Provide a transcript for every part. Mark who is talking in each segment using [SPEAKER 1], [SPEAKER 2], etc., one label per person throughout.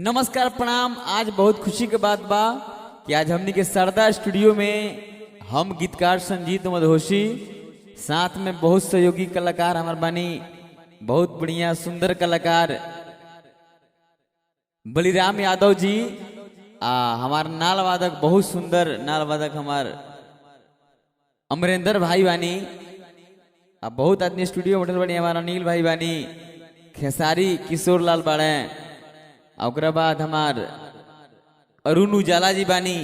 [SPEAKER 1] नमस्कार प्रणाम। आज बहुत खुशी के बात बा कि आज हमनी के सरदा स्टूडियो में हम गीतकार संजीत मधोसी साथ में बहुत सहयोगी कलाकार हमार बानी, बहुत बढ़िया सुंदर कलाकार बलिराम यादव जी हमार नाल वादक, बहुत सुंदर नाल वादक हमार अमरेंद्र भाई बानी। बहुत आदमी स्टूडियो होटल बानी, हमारा अनिल भाई बानी, खेसारी किशोर लाल बाड़े, ओकरा बाद हमार अरुण उजाला जी बानी।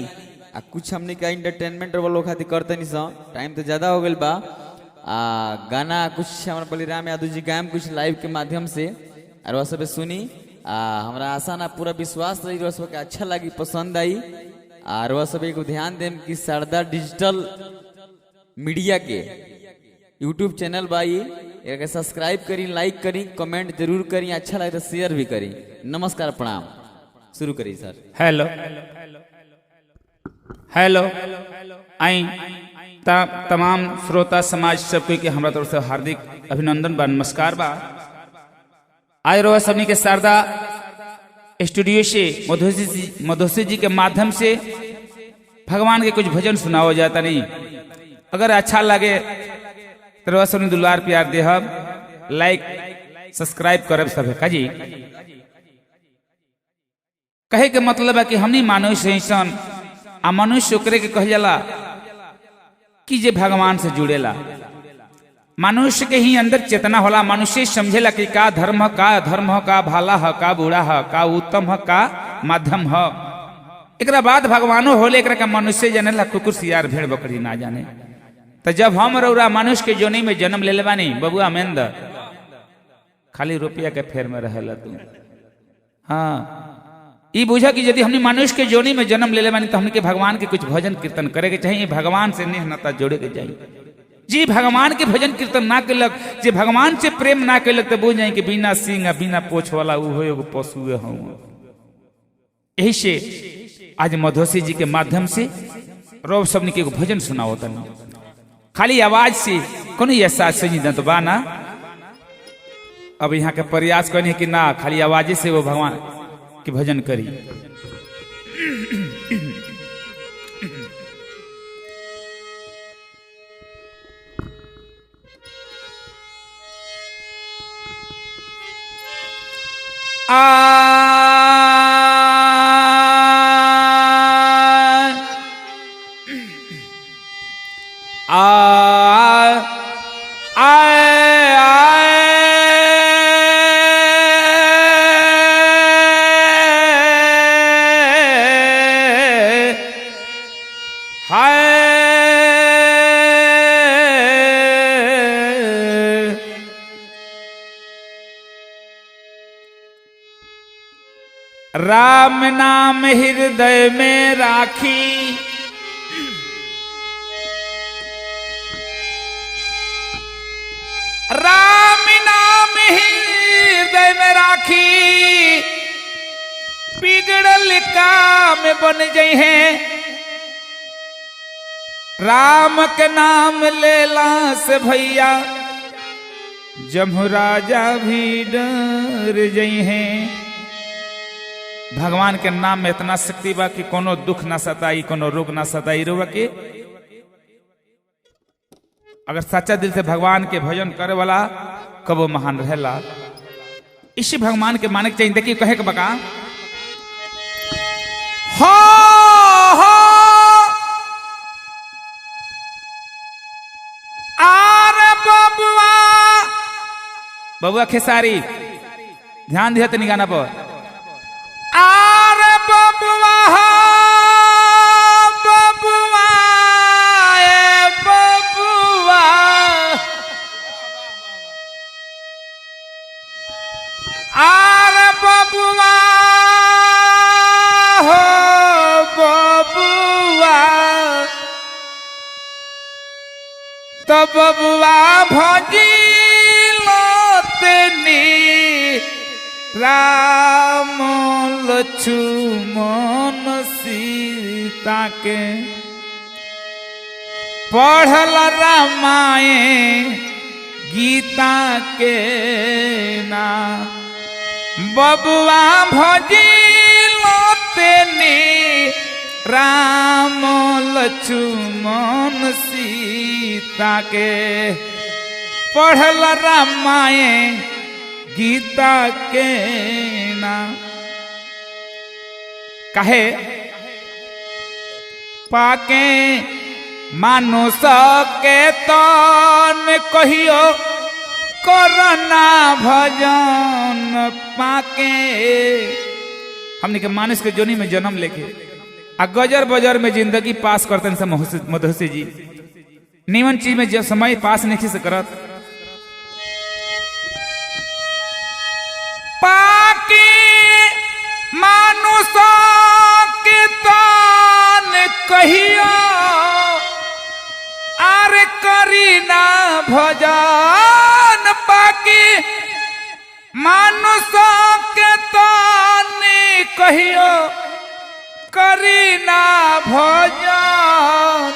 [SPEAKER 1] कुछ हमने का इंटरटेनमेंट वालों खातिर करते नहीं सो, टाइम तो ज्यादा हो गल बा। गाना कुछ हमारे बलिराम यादव जी गायम कुछ लाइव के माध्यम से और वह सब सुनी। हमारा आशा ना पूरा विश्वास रही वह सबके अच्छा लगी, पसंद आई। और वह सब एक ध्यान दें कि सरदा डिजिटल मीडिया के यूट्यूब चैनल बाई एक सब्सक्राइब करी, लाइक करी, कमेंट जरूर करी, अच्छा लगे तो शेयर भी करी। नमस्कार प्रणाम। शुरू करी सर।
[SPEAKER 2] हेलो हेलो आई तमाम श्रोता समाज सबके के हमरा तरफ से हार्दिक अभिनंदन बा, नमस्कार बा। आए रहो सभी के शारदा स्टूडियो से मधोसी जी के माध्यम से भगवान के कुछ भजन सुनाओ जाता नहीं। अगर अच्छा लगे तो सुनी दुलार प्यार देहब, लाइक सब्सक्राइब करब सब का जी। कहे के मतलब है कि हमनी मनुष्य ऐसन आ मनुष्य ओकरे के कह जाला कि जे भगवान से जुड़ेला। मनुष्य के ही अंदर चेतना होला, मनुष्य समझेला कि का धर्म का अधर्म ह, का भाला ह, का बुरा ह, का उत्तम ह, का मध्यम ह। एकरा बाद भगवानो होले, एकरा का मनुष्य जानेला, कुकुर सियार भेड़ बकरी ना जाने। तो जब हम रौरा मनुष्य के जोनी में जन्म ले बानी बबुआ मेंदर, खाली रुपया के फेर में रहेला तू। हाँ, ई बुझा कि यदि हमने मनुष्य के जोनी में जन्म ले बानी तो हमने के भगवान के कुछ भजन कीर्तन करे के चाहिए, भगवान से नेह नाता जोड़े के चाहिए। जी भगवान के भजन कीर्तन ना कैलक, जे भगवान से प्रेम ना कैलक तो बुझ जाए कि बिना सींग बिना पोछ वाला वो एगो पशु है। यही से आज मधोसी जी के माध्यम से रोब सबने के भजन सुनाओ तना, खाली आवाज से कोनो ऐसा सही न तो बाना। अब यहाँ के प्रयास करने कि ना खाली आवाज से वो भगवान के भजन करी। राम नाम हृदय में राखी, राम नाम हृदय में राखी, बिगड़ल काम बन जाए हैं। राम के नाम लेला से भैया जमराजा भी डर जाए हैं। भगवान के नाम में इतना शक्ति बा कि कोनो दुख ना सताई, कोनो रोग ना सताई। रोग के अगर सच्चा दिल से भगवान के भजन करे वाला कबो महान रहेला। इसी भगवान के माने के चाहिए। देखिए कहे के बका हो आरे बबुआ, बबुआ खेसारी ध्यान दिया तनी गाना पर। आरे बबुआ बबुआ ए बबुआ, आरे बबुआ हो बबुआ, तो बबुआ भजी लोतनी राम लक्ष्मण सीता के, पढ़ल रामायण गीता के ना। बबुआ भजी राम लक्ष्मण सीता के पढ़ल रामायण गीता के नाम कहे पाके मानुष के तन कहियो करना भजन पाके हमने के मानुष के जोनी में जन्म लेके आ गजर बजर में जिंदगी पास करते हैं सब मधुसी जी नीमन चीज में जब समय पास नहीं से करत पाके मानुष के तन कहियो आर करी ना भजन पाके मानुष के तन कहियो करी ना भजन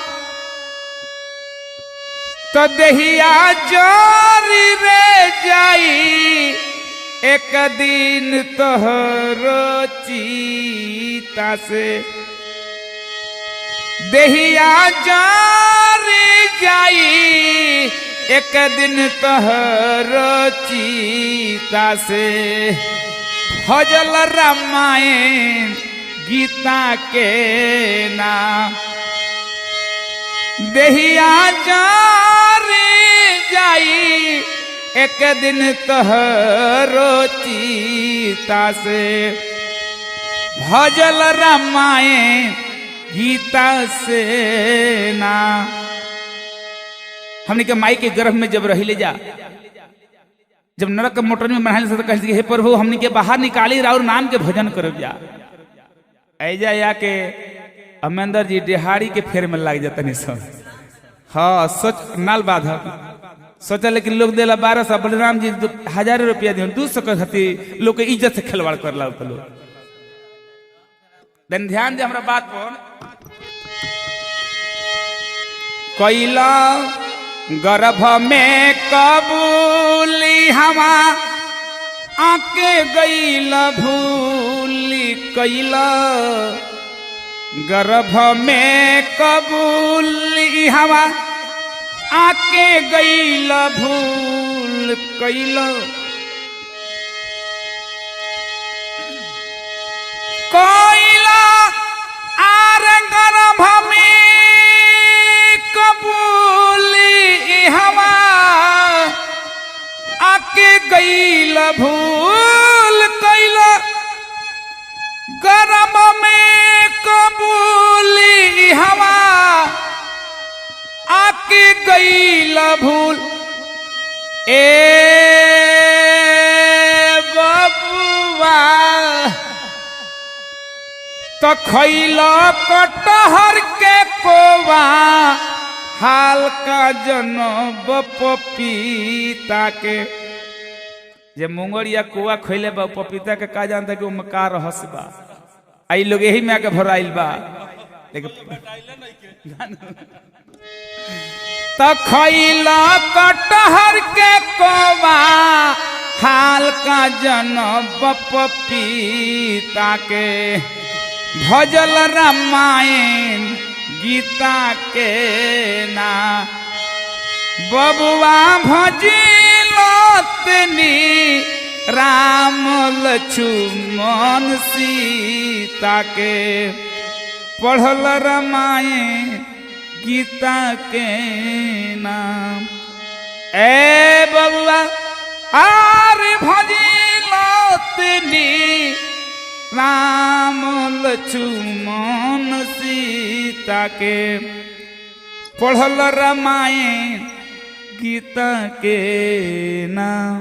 [SPEAKER 2] तो देहिया जोरी रे जाई एक दिन तोहरो चीता से देहिया जारी जाई एक दिन तोहरो चीता से भजल रामायण गीता के नाम देहिया जारी जाई एक दिन तोहरो चीता से भजल रामायण गीता से ना हमने के माई के गर्भ में जब रही ले जा जब नरक के मोटर में बनाने से कह हे प्रभु हमने के बाहर निकाली राउर नाम के भजन करब जा ऐजा या के अमेंदर जी डिहाड़ी के फेर में लग जाता नहीं सब हाँ सोच नाल बाध सोचा लेकिन लोग देला 1200 बलराम जी 1000 रुपया दियो 200 के खातिर लोग के इज्जत से खिलवाड़ करला लोग देन ध्यान दे हमरा बात पर कैला गर्भ में कबूली हमा आके गईल भूली कैला गर्भ में कबूली हमा आके गईल भूल कैला कैला आर गर्भ में कबूली हवा आके गईल भूल कैला गर्भ में कबूली हवा आके गईल भूल ए बबुआ तो खैला कटहर के कोवा हाल का जनब पपीता के जे मुंगड़ या कोवा खैले बा पपीता के का जानता कि उमे का रहस बा आई लोग यही में आके भराइल बा लेकिन तो खैला कटहर के कोवा हाल का जनब पपीता के भजल रामायण गीता के ना बबुआ भजिलतनी राम लक्ष्मण सीता के पढ़ल रामायण गीता के नाम ए बबुआ आर भजिलतनी राम लक्ष्मण सीता के पढ़ल रामायण गीता के नाम।